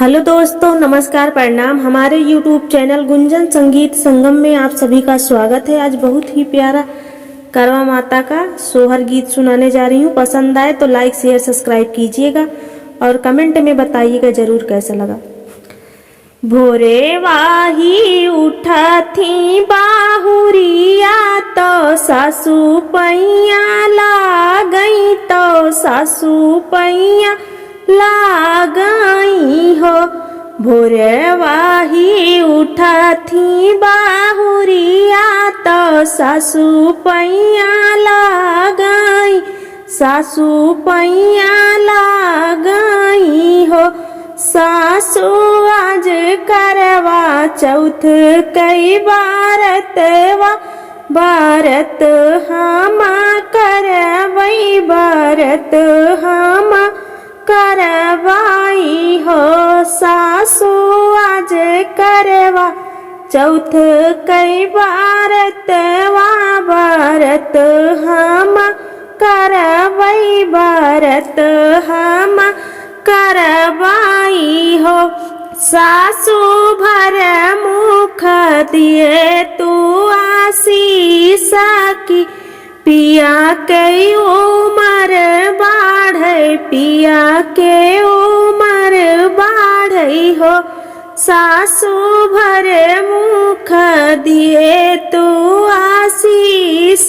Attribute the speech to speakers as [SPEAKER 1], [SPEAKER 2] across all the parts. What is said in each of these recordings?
[SPEAKER 1] Hello दोस्तों, नमस्कार, प्रणाम। हमारे YouTube चैनल गुंजन संगीत संगम में आप सभी का स्वागत है। आज बहुत ही प्यारा करवा माता का सोहर गीत सुनाने जा रही हूँ। पसंद आए तो लाइक शेयर सब्सक्राइब कीजिएगा और कमेंट में बताइएगा जरूर कैसा लगा। भोरे वाही उठा थी बाहुरिया तो सासू पैया ला गई, तो सासू पैया ला गई हो। भोरे वाही उठा थी बाहुरिया तो सासू पैया ला गई, सासू पैया ला गई हो। सासू आज करवा चौथ कई बारतवा, बारत हम करवई, बारत हम करवाई हो। सासू आज करवा चौथ कई बारतवा, बारत हम करवई, बारत हम करवाई हो। सासू भर मुख दिए तू आशीष की, पिया के उमर बाढ़े, पिया के उमर बाढ़े हो। सासू भर मुख दिए तू आशीष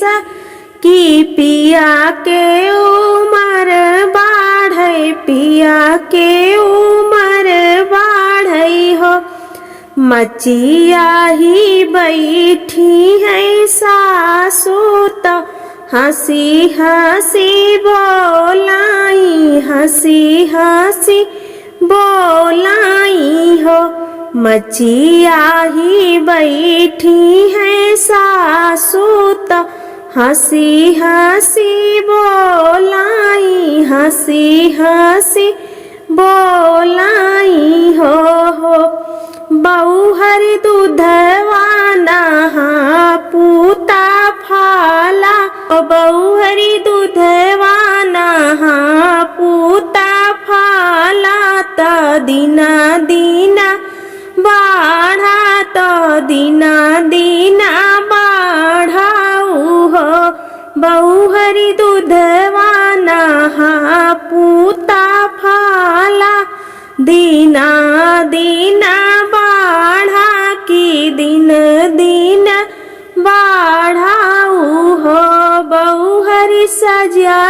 [SPEAKER 1] की, पिया के उमर बाढ़े, पिया के उमर बाढ़े हो। मचिया ही बैठी है सासू तो हंसी हंसी बोलाई, हंसी हंसी बोलाई हो। मचिया ही बैठी है सासू तो हंसी हंसी बोलाई, हंसी हंसी बोलाई हो। बहुहर दूधवा नहा पूता फाला, बहुहरी दूधवा नहा पूता फाला, तो दीना दीना बाढ़ा, तो दीना दीना बाढ़ाऊ हो। बहुहरी दूधवा नहा पूता फाला, दीना दीना बाढ़ा की, दिन दिन बाढ़ाऊ हो। बहुहरी सजा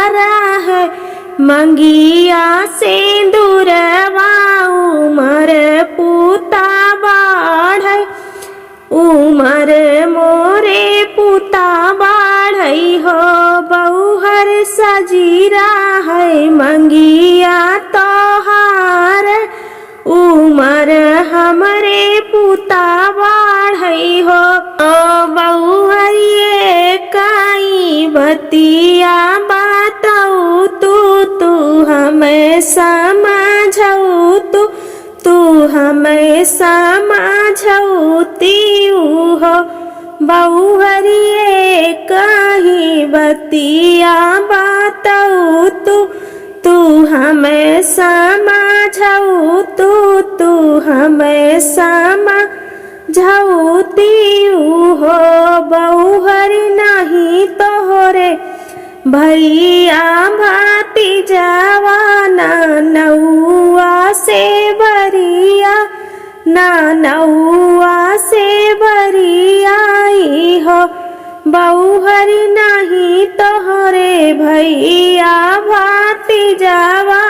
[SPEAKER 1] है मंगिया सिंदूरवा, उमर पूता बाढ़े, उमर मोरे पूता बाढ़े हो। बहुहर सजीरा है मंगिया तोहार, उमर हमरे पूता बाढ़े हो। बहुहरिए काई बतिया बताऊ तू हमें समझऊ, तू हमें समझौती हो। बहुहरिए कहीं बतिया बताऊ तू हमें समझऊ, तू हमें समझौती हो। बहुहरि नहीं तोहरे भैया भतीजवा, नौआ से बरिया, नौआ से बरियाई हो। बहुहरि नहीं तोहरे भैया भतीजवा,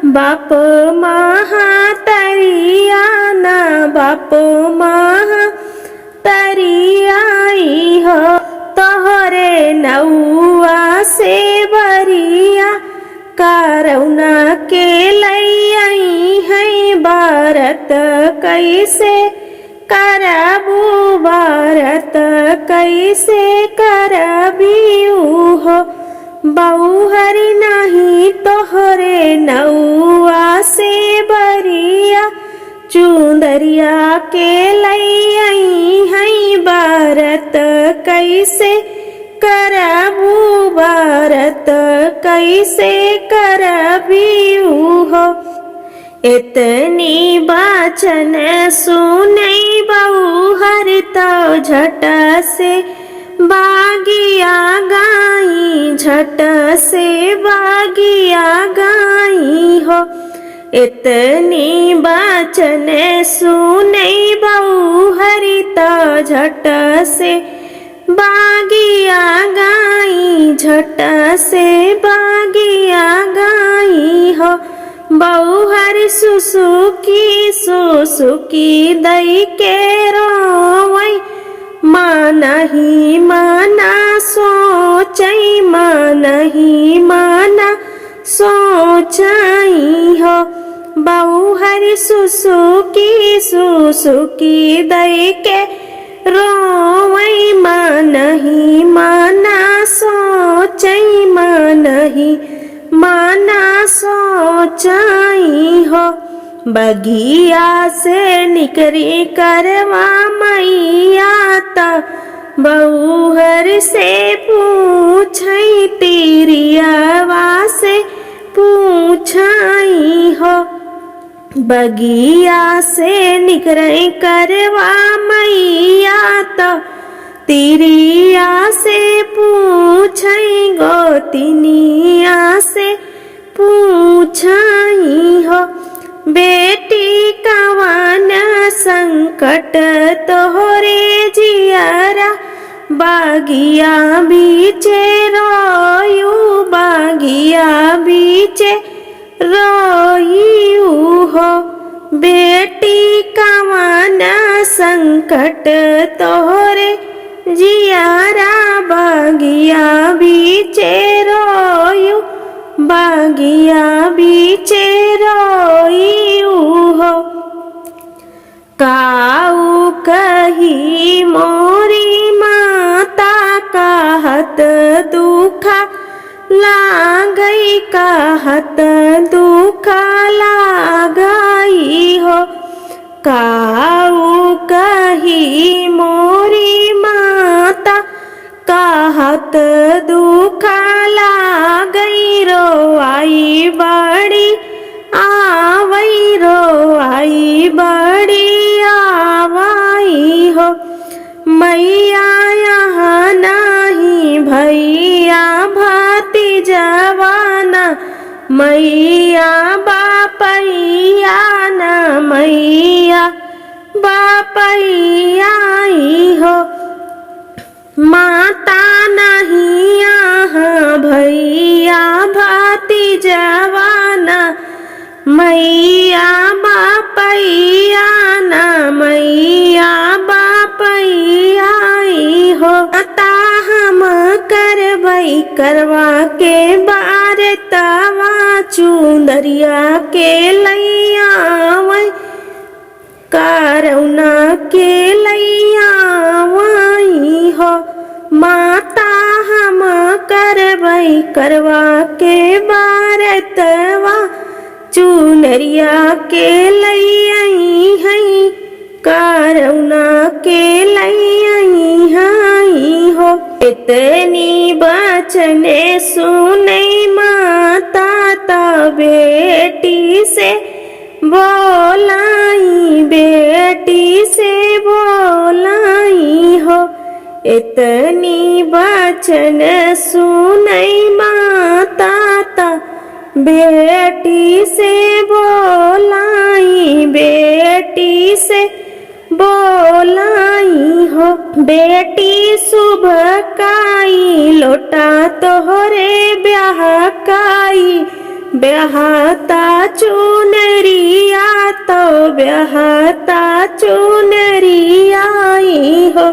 [SPEAKER 1] बाप महातरिया, बाप महातरियाई हो। तोहरे नौआ से बरिया करौना के लई है, बारत कैसे करबू, बारत कैसे करबीऊ हो। बहुहरि नहीं तोहरे नौआ से बरिया, चुंदरिया के लई है, बारत कैसे करबू, बारत कैसे करबीऊ हो। इतनी बचन सुनई बहु हर तो झट से बागिया गाई, झट से बागिया गाई हो। इतनी बचन सुनई बहु हरि तो झट से बागिया गाई, झट से बागिया गाई हो। बहुहर सुसुकी सुसुकी दई के रोवई, मानही माना सोचई, मानही माना सोचई हो। बहुहर सुसुकी सुसुकी दई के रोवई, मानही माना सोचई, मानही माना सोचई हो। बगिया से निकरी करवा मैया ता बहुहर से पूछई, तिरियावा से पूछई हो। बगिया से निकरी करवा मैया ता तिरिया से पूछई, गोतिनिया से पूछई हो। बेटी कवन संकट तोहरे जियरा, बागिया बीचे रोयू, बागिया बीचे रोयू हो। बेटी कवन संकट तोहरे जियारा, बागिया बीचे रोयू, बागिया बीचे रोयू हो। काऊ कही मोरी माता कहत दुखा लागई, कहत दुखा लागई हो। काऊ कही मोरी माता कहत दुखा लागई, रोआई बड़ी आवई, रोआई बड़ी आवई हो। मैया यहाँ नहीं भैया भाती जवाना, मैया बापैया न मैया बापैया हो। माता नहीं यहाँ भैया भाती जवाना, मैया बापैया न मैया बापैया हो। अता हम करबई करवा के बार तवा चुनरिया के लैया, करौना के लैया वही हो। माता हम करबई करवा के बार तवा चुनरिया के लैयई हई, करौना के लैयई हई हो। इतनी बचने सुनई माता ता बेटी से बोलाई, बेटी से बोलाई हो। इतनी बचन सुनई माता ता बेटी से बोलाई, बेटी से बोलाई हो। बेटी सुबह काई लोटा तोहरे ब्याह काई, ब्याहता चुनरिया तो ब्याहता चुनरिया हो।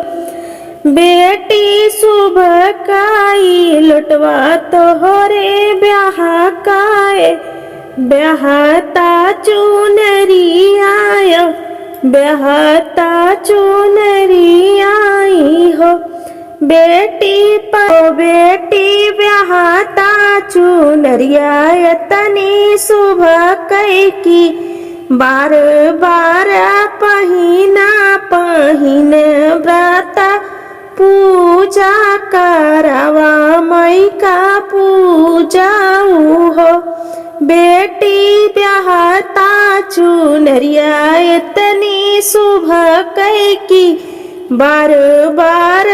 [SPEAKER 1] बेटी सुबह काई लुटवा तोहरे ब्याह काए, ब्याहता चुनरिया ब्याहता चुनरिया हो। बेटी पर बेटी ब्याहता चुनरिया तनी सुबह कई की, बार बार पहिना पहिन व्रत पूजा करावा माई का पूजा हो। बेटी ब्याहता चुनरिया इतनी सुबह कई की बार बार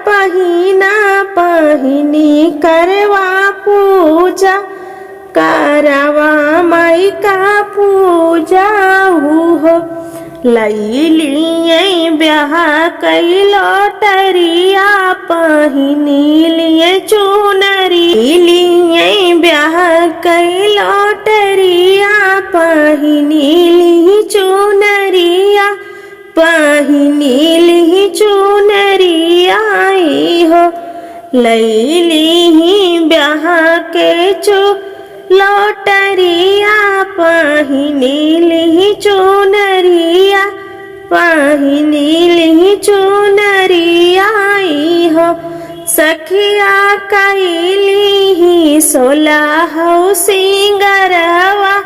[SPEAKER 1] पहिना पहिनी करवा पूजा करावा माई का पूजा हो। लैलिए ब्याह कई लौटरिया पहिनी लिए चुनरी लिए ब्याह कई लौटरिया पहिनी ली चुनरिया पहिनी ली चुनरिया हो। लैली ब्याह के लौटरिया पहिनी ली चुनरिया पहिनी ली चुनरिया हो। सखिया कैली सोलह सिंगरवा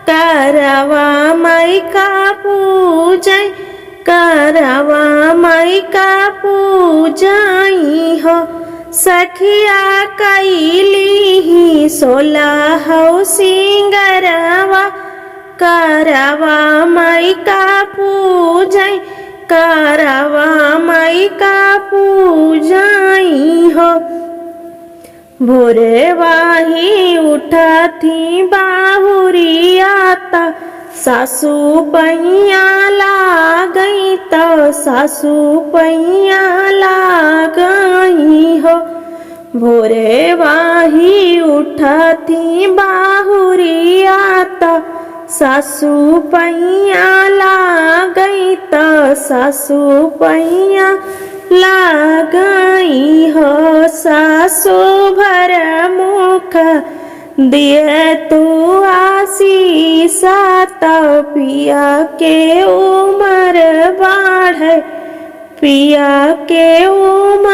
[SPEAKER 1] करवा माई का पूजै करवा माई का पूजाई हो। सखिया कैली सोलह सिंगरवा करवा माई का पूजै करवा माई का पूजाई हो। भोरे वाही उठती बाहुरियाता सासू पैया लागई तो सासू पैया लागई हो। भोरे वाही उठती बाहुरियाता सासू पैया लागई तो सासू पैया लागई हो। सासू भर मुख दिए तू आशीषा तो पिया के उमर बाढ़े पिया के उमर